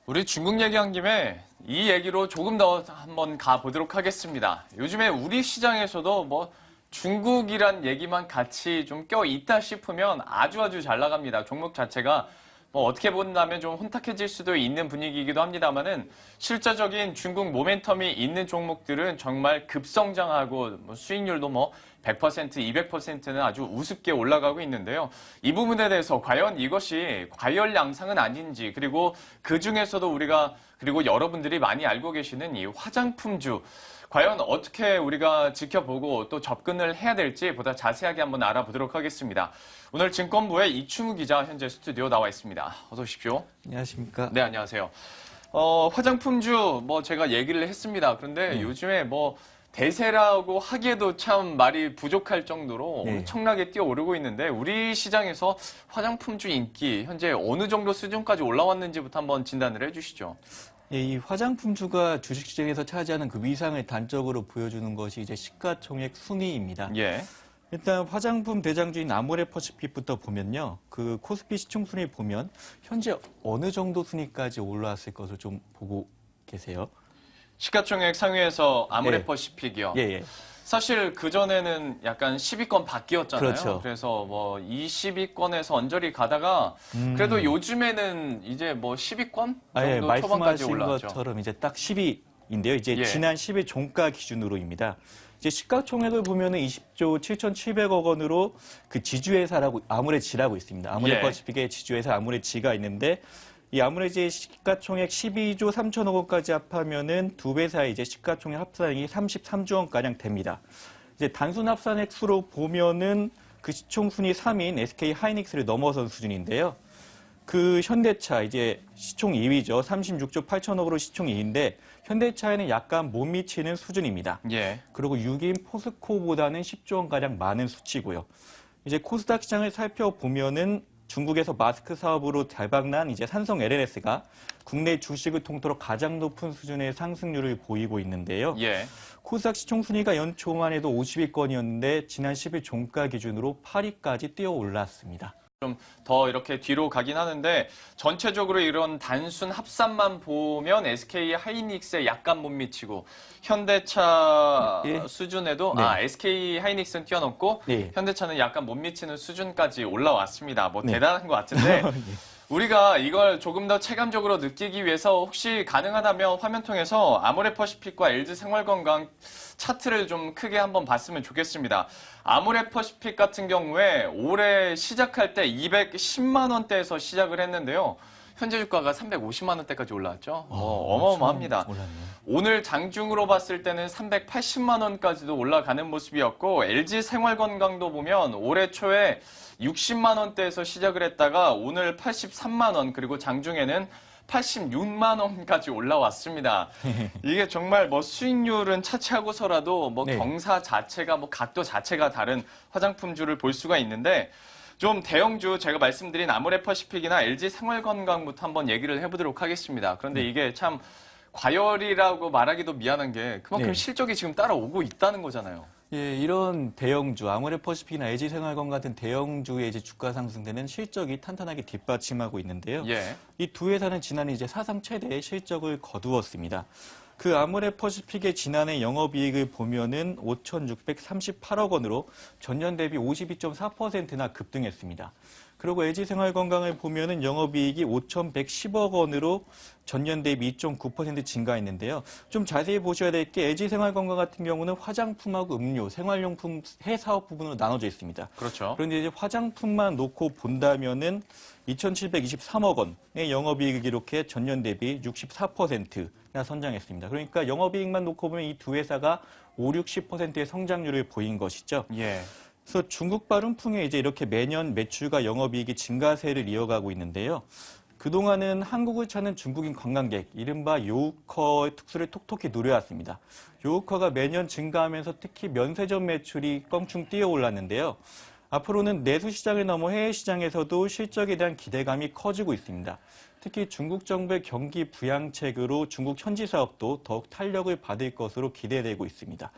우리 중국 얘기한 김에 이 얘기로 조금 더 한번 가보도록 하겠습니다. 요즘에 우리 시장에서도 뭐 중국이란 얘기만 같이 좀 껴있다 싶으면 아주 잘 나갑니다. 종목 자체가 뭐 어떻게 본다면 좀 혼탁해질 수도 있는 분위기이기도 합니다만은 실제적인 중국 모멘텀이 있는 종목들은 정말 급성장하고 뭐 수익률도 뭐 100%, 200%는 아주 우습게 올라가고 있는데요. 이 부분에 대해서 과연 이것이 과열 양상은 아닌지 그리고 그 중에서도 우리가 그리고 여러분들이 많이 알고 계시는 이 화장품주 과연 어떻게 우리가 지켜보고 또 접근을 해야 될지 보다 자세하게 한번 알아보도록 하겠습니다. 오늘 증권부의 이충우 기자 현재 스튜디오 나와 있습니다. 어서 오십시오. 안녕하십니까? 네, 안녕하세요. 화장품주 뭐 제가 얘기를 했습니다. 그런데 요즘에 뭐 대세라고 하기에도 참 말이 부족할 정도로 엄청나게 뛰어오르고 있는데 우리 시장에서 화장품주 인기 현재 어느 정도 수준까지 올라왔는지부터 한번 진단을 해주시죠. 예, 이 화장품주가 주식시장에서 차지하는 그 위상을 단적으로 보여주는 것이 이제 시가총액 순위입니다. 예. 일단 화장품 대장주인 아모레퍼시픽부터 보면요. 그 코스피 시총 순위 보면 현재 어느 정도 순위까지 올라왔을 것을 좀 보고 계세요. 시가총액 상위에서 아모레퍼시픽이요. 예. 사실 그전에는 약간 10위권 밖이었잖아요. 그렇죠. 그래서 뭐 20위권에서 언저리 가다가 그래도 요즘에는 이제 뭐 10위권 정도 초반까지 말씀하신 올라왔죠. 것처럼 이제 딱 10위인데요. 이제 예. 지난 10일 종가 기준으로입니다. 이제 시가총액을 보면은 20조 7,700억 원으로 그 지주회사라고 아모레지라고 있습니다. 아모레퍼시픽의 지주회사 아모레지가 있는데 이 아모레지의 시가총액 12조 3천억 원까지 합하면은 두 회사의 이제 시가총액 합산액이 33조 원가량 됩니다. 이제 단순 합산액 수로 보면은 그 시총 순위 3위인 SK 하이닉스를 넘어선 수준인데요. 그 현대차 이제 시총 2위죠. 36조 8천억으로 시총 2위인데 현대차에는 약간 못 미치는 수준입니다. 예. 그리고 6위인 포스코보다는 10조 원가량 많은 수치고요. 이제 코스닥 시장을 살펴보면은 중국에서 마스크 사업으로 대박난 이제 삼성 LNS가 국내 주식을 통틀어 가장 높은 수준의 상승률을 보이고 있는데요. 예. 코스닥 시총 순위가 연초만 해도 50위권이었는데 지난 10일 종가 기준으로 8위까지 뛰어 올랐습니다. 좀 더 이렇게 뒤로 가긴 하는데 전체적으로 이런 단순 합산만 보면 SK 하이닉스에 약간 못 미치고 현대차 수준에도 SK 하이닉스는 뛰어넘고 현대차는 약간 못 미치는 수준까지 올라왔습니다. 뭐 대단한 것 같은데 우리가 이걸 조금 더 체감적으로 느끼기 위해서 혹시 가능하다면 화면 통해서 아모레퍼시픽과 LG생활건강 차트를 좀 크게 한번 봤으면 좋겠습니다. 아모레퍼시픽 같은 경우에 올해 시작할 때 210만 원대에서 시작을 했는데요. 현재 주가가 350만 원대까지 올라왔죠. 어마어마합니다. 오늘 장중으로 봤을 때는 380만 원까지도 올라가는 모습이었고 LG생활건강도 보면 올해 초에 60만 원대에서 시작을 했다가 오늘 83만 원 그리고 장중에는 86만 원까지 올라왔습니다. 이게 정말 뭐 수익률은 차치하고서라도 뭐 경사 자체가 뭐 각도 자체가 다른 화장품주를 볼 수가 있는데 좀 대형주 제가 말씀드린 아모레퍼시픽이나 LG생활건강부터 한번 얘기를 해보도록 하겠습니다. 그런데 이게 참 과열이라고 말하기도 미안한 게 그만큼 실적이 지금 따라오고 있다는 거잖아요. 예, 이런 대형주, 아모레퍼시픽이나 LG생활건강 같은 대형주의 이제 주가 상승되는 실적이 탄탄하게 뒷받침하고 있는데요. 이 두 회사는 지난해 이제 사상 최대의 실적을 거두었습니다. 그 아모레퍼시픽의 지난해 영업이익을 보면은 5,638억 원으로 전년 대비 52.4%나 급등했습니다. 그리고 LG생활건강을 보면은 영업이익이 5,110억 원으로 전년 대비 2.9% 증가했는데요. 좀 자세히 보셔야 될 게 LG생활건강 같은 경우는 화장품하고 음료, 생활용품 해사업 부분으로 나눠져 있습니다. 그렇죠. 그런데 이제 화장품만 놓고 본다면은 2,723억 원의 영업이익을 기록해 전년 대비 64%나 성장했습니다. 그러니까 영업이익만 놓고 보면 이 두 회사가 5, 60%의 성장률을 보인 것이죠. 그래서 중국 발음풍에 이제 이렇게 매년 매출과 영업이익이 증가세를 이어가고 있는데요. 그동안은 한국을 찾는 중국인 관광객, 이른바 요우커의 특수를 톡톡히 누려왔습니다. 요우커가 매년 증가하면서 특히 면세점 매출이 껑충 뛰어올랐는데요. 앞으로는 내수 시장을 넘어 해외 시장에서도 실적에 대한 기대감이 커지고 있습니다. 특히 중국 정부의 경기 부양책으로 중국 현지 사업도 더욱 탄력을 받을 것으로 기대되고 있습니다.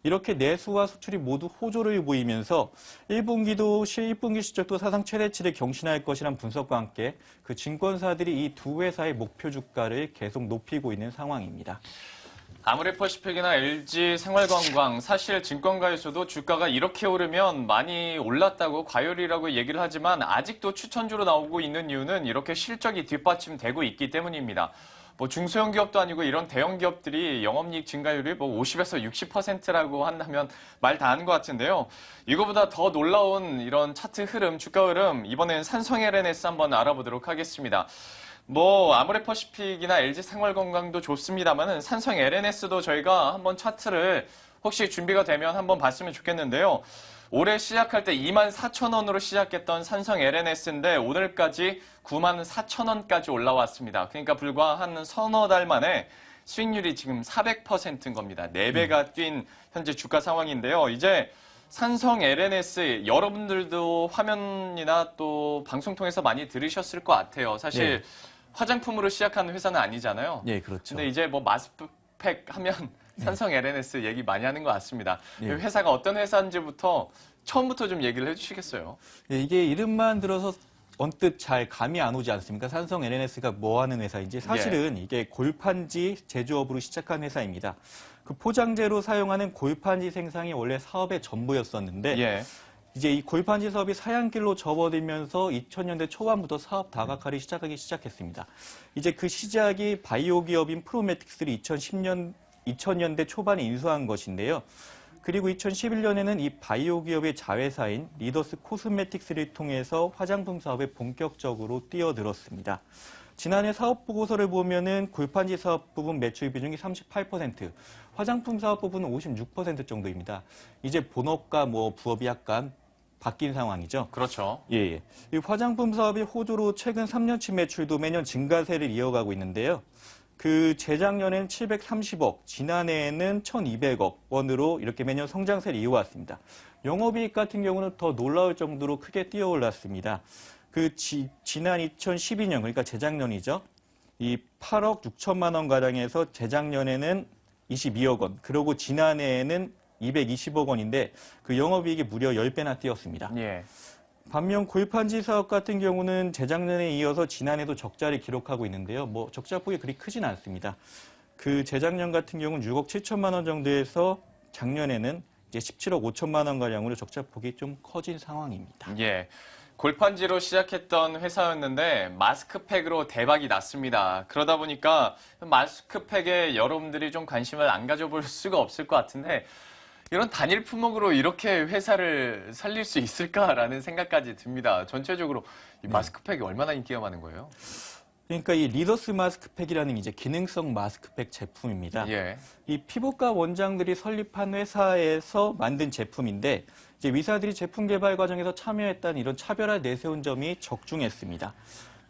이렇게 내수와 수출이 모두 호조를 보이면서 1분기 실적도 사상 최대치를 경신할 것이란 분석과 함께 그 증권사들이 이 두 회사의 목표 주가를 계속 높이고 있는 상황입니다. 아모레퍼시픽이나 LG 생활관광, 사실 증권가에서도 주가가 이렇게 오르면 많이 올랐다고 과열이라고 얘기를 하지만 아직도 추천주로 나오고 있는 이유는 이렇게 실적이 뒷받침되고 있기 때문입니다. 뭐 중소형 기업도 아니고 이런 대형 기업들이 영업이익 증가율이 뭐 50에서 60%라고 한다면 말 다 하는 것 같은데요. 이거보다 더 놀라운 이런 차트 흐름, 주가 흐름, 이번엔 삼성 LNS 한번 알아보도록 하겠습니다. 뭐 아모레퍼시픽이나 LG 생활건강도 좋습니다만은 삼성 LNS도 저희가 한번 차트를 혹시 준비가 되면 한번 봤으면 좋겠는데요. 올해 시작할 때 24,000원으로 시작했던 삼성 LNS인데 오늘까지 94,000원까지 올라왔습니다. 그러니까 불과 한 서너 달 만에 수익률이 지금 400%인 겁니다. 4배가 뛴 현재 주가 상황인데요. 이제 삼성 LNS 여러분들도 화면이나 또 방송 통해서 많이 들으셨을 것 같아요. 사실 화장품으로 시작한 회사는 아니잖아요. 네, 그렇죠. 근데 이제 뭐 마스크팩 하면 삼성 LNS 얘기 많이 하는 것 같습니다. 회사가 어떤 회사인지부터 처음부터 좀 얘기를 해주시겠어요? 이게 이름만 들어서 언뜻 잘 감이 안 오지 않습니까? 삼성 LNS가 뭐 하는 회사인지. 사실은 이게 골판지 제조업으로 시작한 회사입니다. 그 포장재로 사용하는 골판지 생산이 원래 사업의 전부였었는데 이제 이 골판지 사업이 사양길로 접어들면서 2000년대 초반부터 사업 다각화를 시작했습니다. 이제 그 시작이 바이오 기업인 프로메틱스를 2000년대 초반에 인수한 것인데요. 그리고 2011년에는 이 바이오 기업의 자회사인 리더스 코스메틱스를 통해서 화장품 사업에 본격적으로 뛰어들었습니다. 지난해 사업 보고서를 보면은 골판지 사업 부분 매출 비중이 38%, 화장품 사업 부분은 56% 정도입니다. 이제 본업과 뭐 부업이 약간 바뀐 상황이죠. 그렇죠. 이 화장품 사업이 호조로 최근 3년치 매출도 매년 증가세를 이어가고 있는데요. 그 재작년엔 730억, 지난해에는 1,200억 원으로 이렇게 매년 성장세를 이어왔습니다. 영업이익 같은 경우는 더 놀라울 정도로 크게 뛰어올랐습니다. 지난 2012년, 그러니까 재작년이죠. 이 8억 6천만 원 가량에서 재작년에는 22억 원, 그리고 지난해에는 220억 원인데 그 영업이익이 무려 10배나 뛰었습니다. 반면 골판지 사업 같은 경우는 재작년에 이어서 지난해도 적자를 기록하고 있는데요. 뭐 적자폭이 그리 크진 않습니다. 그 재작년 같은 경우는 6억 7천만 원 정도에서 작년에는 이제 17억 5천만 원 가량으로 적자폭이 좀 커진 상황입니다. 골판지로 시작했던 회사였는데 마스크팩으로 대박이 났습니다. 그러다 보니까 마스크팩에 여러분들이 좀 관심을 안 가져볼 수가 없을 것 같은데 이런 단일 품목으로 이렇게 회사를 살릴 수 있을까라는 생각까지 듭니다. 전체적으로 이 마스크팩이 얼마나 인기가 많은 거예요? 그러니까 이 리더스 마스크팩이라는 이제 기능성 마스크팩 제품입니다. 이 피부과 원장들이 설립한 회사에서 만든 제품인데 이제 의사들이 제품 개발 과정에서 참여했다는 이런 차별화 내세운 점이 적중했습니다.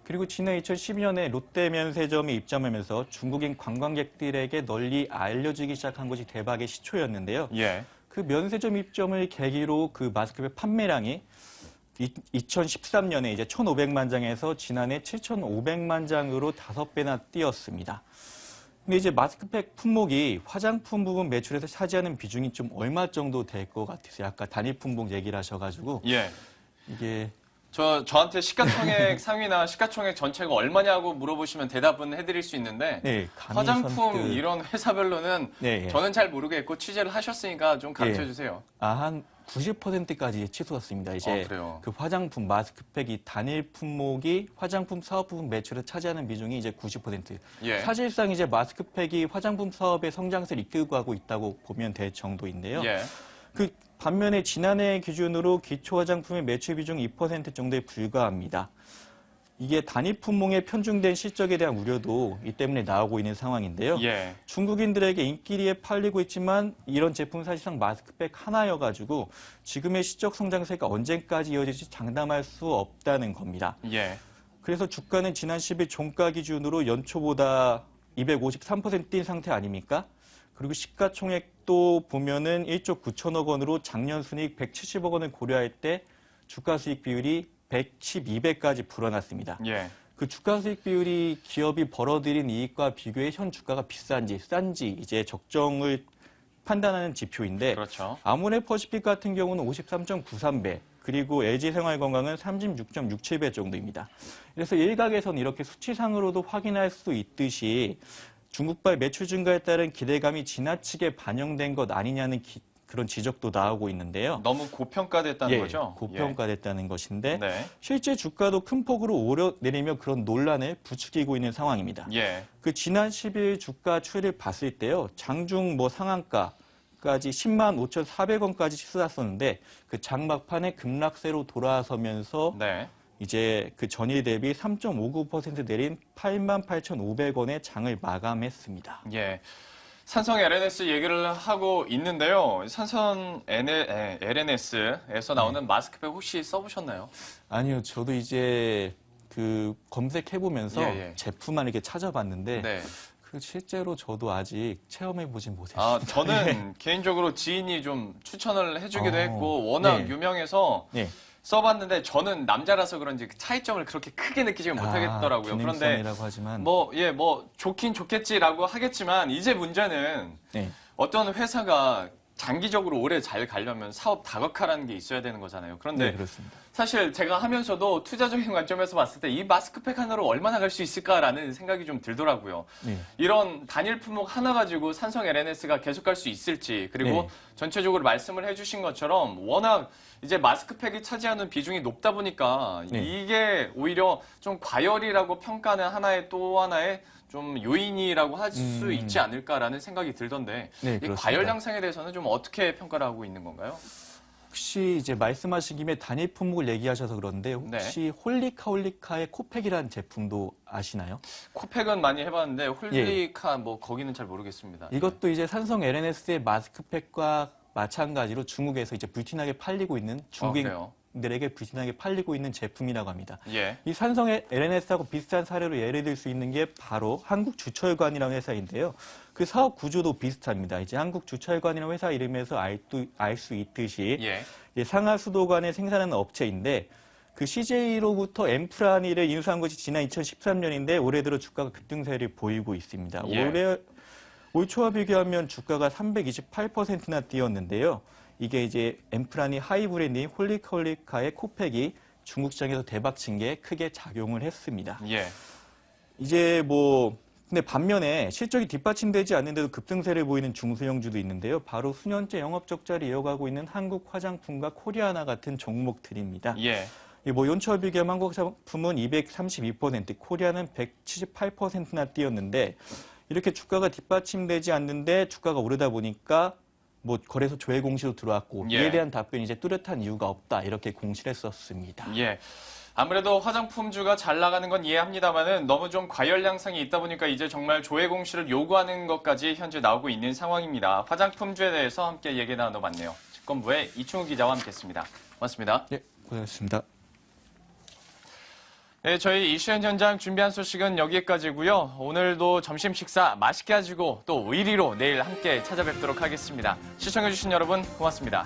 그리고 지난 2012년에 롯데면세점에 입점하면서 중국인 관광객들에게 널리 알려지기 시작한 것이 대박의 시초였는데요. 그 면세점 입점을 계기로 그 마스크팩 판매량이 2013년에 이제 1,500만 장에서 지난해 7,500만 장으로 5배나 뛰었습니다. 근데 이제 마스크팩 품목이 화장품 부분 매출에서 차지하는 비중이 좀 얼마 정도 될 것 같으세요? 아까 단일 품목 얘기를 하셔가지고 이게 저한테 시가총액 상위나 시가총액 전체가 얼마냐고 물어보시면 대답은 해드릴 수 있는데 화장품 이런 회사별로는 저는 잘 모르겠고 취재를 하셨으니까 좀 가르쳐 주세요. 한 90%까지 치솟았습니다. 이제 그 화장품 마스크팩이 단일 품목이 화장품 사업 부분 매출을 차지하는 비중이 이제 90%. 사실상 이제 마스크팩이 화장품 사업의 성장세를 이끌고 가고 있다고 보면 될 정도인데요. 그 반면에 지난해 기준으로 기초 화장품의 매출 비중 2% 정도에 불과합니다. 이게 단일 품목에 편중된 실적에 대한 우려도 이 때문에 나오고 있는 상황인데요. 중국인들에게 인기리에 팔리고 있지만 이런 제품 사실상 마스크팩 하나여가지고 지금의 실적 성장세가 언제까지 이어질지 장담할 수 없다는 겁니다. 그래서 주가는 지난 10일 종가 기준으로 연초보다 253% 뛴 상태 아닙니까? 그리고 시가총액도 보면은 1조 9천억 원으로 작년 순이익 170억 원을 고려할 때 주가 수익 비율이 112배까지 불어났습니다. 그 주가 수익 비율이 기업이 벌어들인 이익과 비교해 현 주가가 비싼지 싼지 이제 적정을 판단하는 지표인데 그렇죠. 아모레퍼시픽 같은 경우는 53.93배, 그리고 LG생활건강은 36.67배 정도입니다. 그래서 일각에서는 이렇게 수치상으로도 확인할 수 있듯이 중국발 매출 증가에 따른 기대감이 지나치게 반영된 것 아니냐는 그런 지적도 나오고 있는데요. 너무 고평가됐다는 거죠? 고평가됐다는 것인데 네. 실제 주가도 큰 폭으로 오르내리며 그런 논란을 부추기고 있는 상황입니다. 예. 그 지난 10일 주가 추이를 봤을 때요. 장중 상한가까지 10만 5,400원까지 치솟았었는데 그 장막판에 급락세로 돌아서면서 네. 이제 그 전일 대비 3.59% 내린 88,500원의 장을 마감했습니다. 예. 산성 LNS 얘기를 하고 있는데요. 산성 LNS에서 나오는 마스크팩 혹시 써보셨나요? 아니요, 저도 이제 그 검색해보면서 제품만 이렇게 찾아봤는데 네. 그 실제로 저도 아직 체험해보진 못했습니다. 아, 저는 개인적으로 지인이 좀 추천을 해주기도 했고 워낙 유명해서 써봤는데 저는 남자라서 그런지 그 차이점을 그렇게 크게 느끼지 못하겠더라고요. 그런데 하지만 뭐 좋긴 좋겠지라고 하겠지만 이제 문제는 어떤 회사가 장기적으로 오래 잘 가려면 사업 다각화라는 게 있어야 되는 거잖아요. 그런데 그렇습니다. 사실 제가 하면서도 투자적인 관점에서 봤을 때 이 마스크팩 하나로 얼마나 갈 수 있을까라는 생각이 좀 들더라고요. 이런 단일 품목 하나 가지고 산성 LNS가 계속 갈 수 있을지, 그리고 전체적으로 말씀을 해주신 것처럼 워낙 이제 마스크팩이 차지하는 비중이 높다 보니까 이게 오히려 좀 과열이라고 평가는 또 하나의 좀 요인이라고 할 수 있지 않을까라는 생각이 들던데 이 과열 양상에 대해서는 좀 어떻게 평가를 하고 있는 건가요? 혹시 이제 말씀하신 김에 단일 품목을 얘기하셔서 그런데 혹시 홀리카의 코팩이라는 제품도 아시나요? 코팩은 많이 해봤는데 홀리카 거기는 잘 모르겠습니다. 이것도 이제 산성 LNS의 마스크팩과 마찬가지로 중국에서 이제 불티나게 팔리고 있는 중국인들에게 불티나게 팔리고 있는 제품이라고 합니다. 이 산성의 LNS하고 비슷한 사례로 예를 들 수 있는 게 바로 한국주철관이라는 회사인데요. 그 사업 구조도 비슷합니다. 이제 한국주철관이라는 회사 이름에서 알 수 있듯이 상하수도관을 생산하는 업체인데 그 CJ로부터 엠프라니를 인수한 것이 지난 2013년인데 올해 들어 주가가 급등세를 보이고 있습니다. 올 초와 비교하면 주가가 328%나 뛰었는데요. 이게 이제 엠프라니 하이브랜드인 홀리카의 코팩이 중국 시장에서 대박친 게 크게 작용을 했습니다. 이제 근데 반면에 실적이 뒷받침되지 않는데도 급등세를 보이는 중소형주도 있는데요. 바로 수년째 영업 적자를 이어가고 있는 한국 화장품과 코리아나 같은 종목들입니다. 연초와 비교하면 한국 화장품은 232%, 코리아는 178%나 뛰었는데 이렇게 주가가 뒷받침되지 않는데 주가가 오르다 보니까 거래소 조회 공시도 들어왔고 이에 대한 답변이 이제 뚜렷한 이유가 없다 이렇게 공시를 했었습니다. 아무래도 화장품주가 잘 나가는 건 이해합니다만은 너무 좀 과열 양상이 있다 보니까 이제 정말 조회 공시를 요구하는 것까지 현재 나오고 있는 상황입니다. 화장품주에 대해서 함께 얘기 나눠봤네요. 증권부의 이충우 기자와 함께했습니다. 고맙습니다. 고생하셨습니다. 네, 저희 이슈현 현장 준비한 소식은 여기까지고요. 오늘도 점심 식사 맛있게 하시고 또 의리로 내일 함께 찾아뵙도록 하겠습니다. 시청해주신 여러분 고맙습니다.